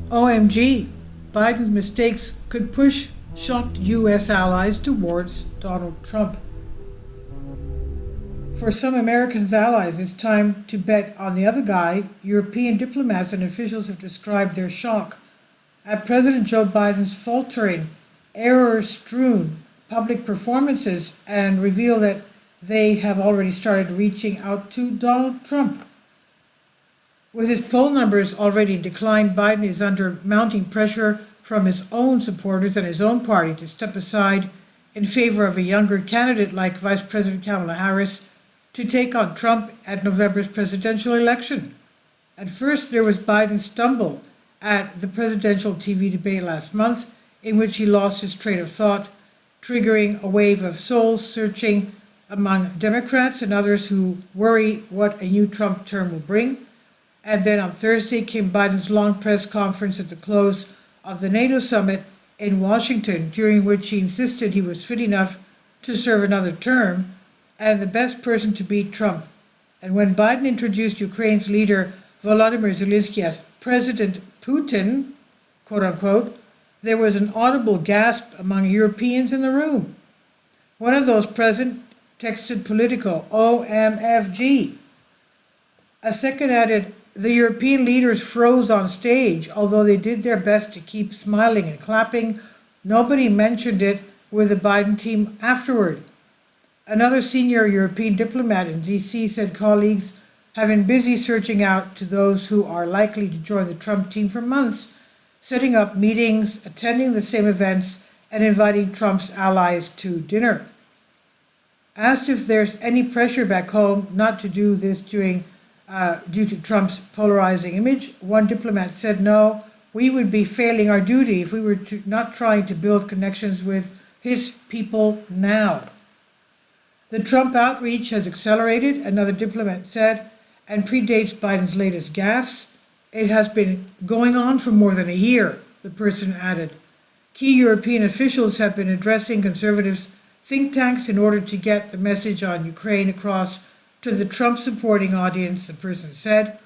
OMG, Biden's mistakes could push shocked U.S. allies towards Donald Trump. For some Americans' allies, it's time to bet on the other guy. European diplomats and officials have described their shock at President Joe Biden's faltering, error-strewn public performances and reveal that they have already started reaching out to Donald Trump. With his poll numbers already in decline, Biden is under mounting pressure from his own supporters and his own party to step aside in favor of a younger candidate like Vice President Kamala Harris to take on Trump at November's presidential election. At first, there was Biden's stumble at the presidential TV debate last month, in which he lost his train of thought, triggering a wave of soul-searching among Democrats and others who worry what a new Trump term will bring. And then on Thursday came Biden's long press conference at the close of the NATO summit in Washington, during which he insisted he was fit enough to serve another term and the best person to beat Trump. And when Biden introduced Ukraine's leader Volodymyr Zelensky as President Putin, quote unquote, there was an audible gasp among Europeans in the room. One of those present texted Politico, OMG. A second added, the European leaders froze on stage, although they did their best to keep smiling and clapping. Nobody mentioned it with the Biden team afterward. Another senior European diplomat in D.C. said colleagues have been busy searching out to those who are likely to join the Trump team for months, setting up meetings, attending the same events, and inviting Trump's allies to dinner. Asked if there's any pressure back home not to do this due to Trump's polarizing image, one diplomat said, no, we would be failing our duty if we were not trying to build connections with his people now. The Trump outreach has accelerated, another diplomat said, and predates Biden's latest gaffes. It has been going on for more than a year, the person added. Key European officials have been addressing conservatives' think tanks in order to get the message on Ukraine across to the Trump-supporting audience, the person said.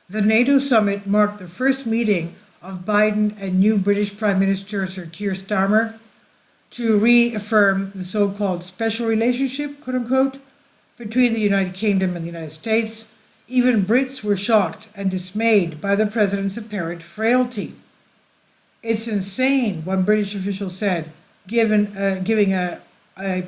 The NATO summit marked the first meeting of Biden and new British Prime Minister Sir Keir Starmer to reaffirm the so-called special relationship, quote-unquote, between the United Kingdom and the United States. Even Brits were shocked and dismayed by the president's apparent frailty. It's insane, one British official said, giving a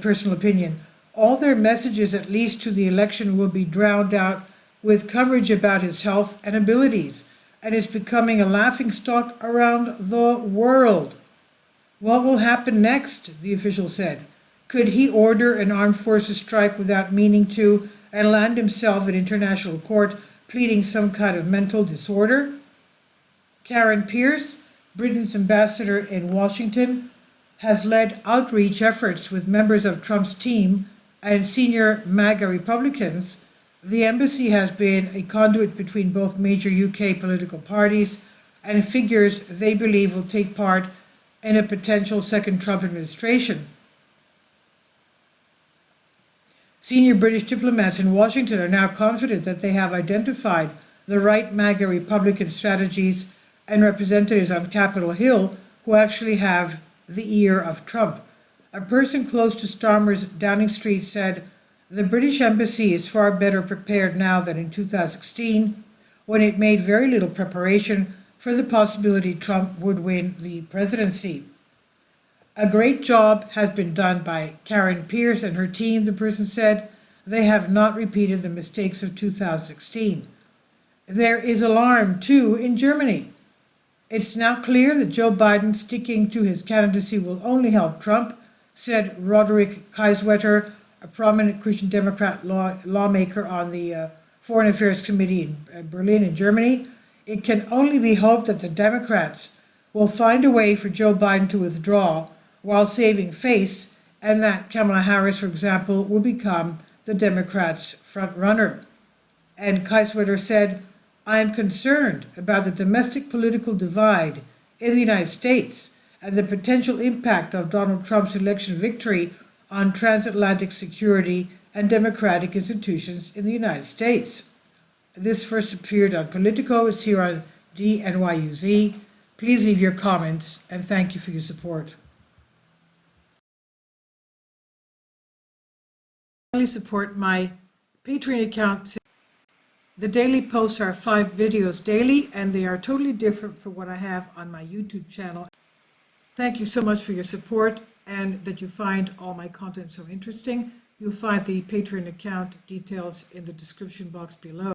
personal opinion. All their messages, at least to the election, will be drowned out with coverage about his health and abilities, and is becoming a laughingstock around the world. What will happen next, the official said. Could he order an armed forces strike without meaning to and land himself in international court pleading some kind of mental disorder? Karen Pierce, Britain's ambassador in Washington, has led outreach efforts with members of Trump's team and senior MAGA Republicans. The embassy has been a conduit between both major UK political parties and figures they believe will take part in a potential second Trump administration. Senior British diplomats in Washington are now confident that they have identified the right MAGA Republican strategies and representatives on Capitol Hill who actually have the ear of Trump. A person close to Starmer's Downing Street said, the British embassy is far better prepared now than in 2016, when it made very little preparation for the possibility Trump would win the presidency. A great job has been done by Karen Pierce and her team, the person said. They have not repeated the mistakes of 2016. There is alarm, too, in Germany. It's now clear that Joe Biden sticking to his candidacy will only help Trump, said Roderick Kaiswetter, a prominent Christian Democrat lawmaker on the Foreign Affairs Committee in Berlin in Germany. It can only be hoped that the Democrats will find a way for Joe Biden to withdraw while saving face, and that Kamala Harris, for example, will become the Democrats' front runner. And Kaiswetter said, I am concerned about the domestic political divide in the United States and the potential impact of Donald Trump's election victory on transatlantic security and democratic institutions in the United States. This first appeared on Politico. It's here on DNYUZ. Please leave your comments, and thank you for your support. Support my Patreon account. The daily posts are 5 videos daily, and they are totally different from what I have on my YouTube channel. Thank you so much for your support and that you find all my content so interesting. You'll find the Patreon account details in the description box below.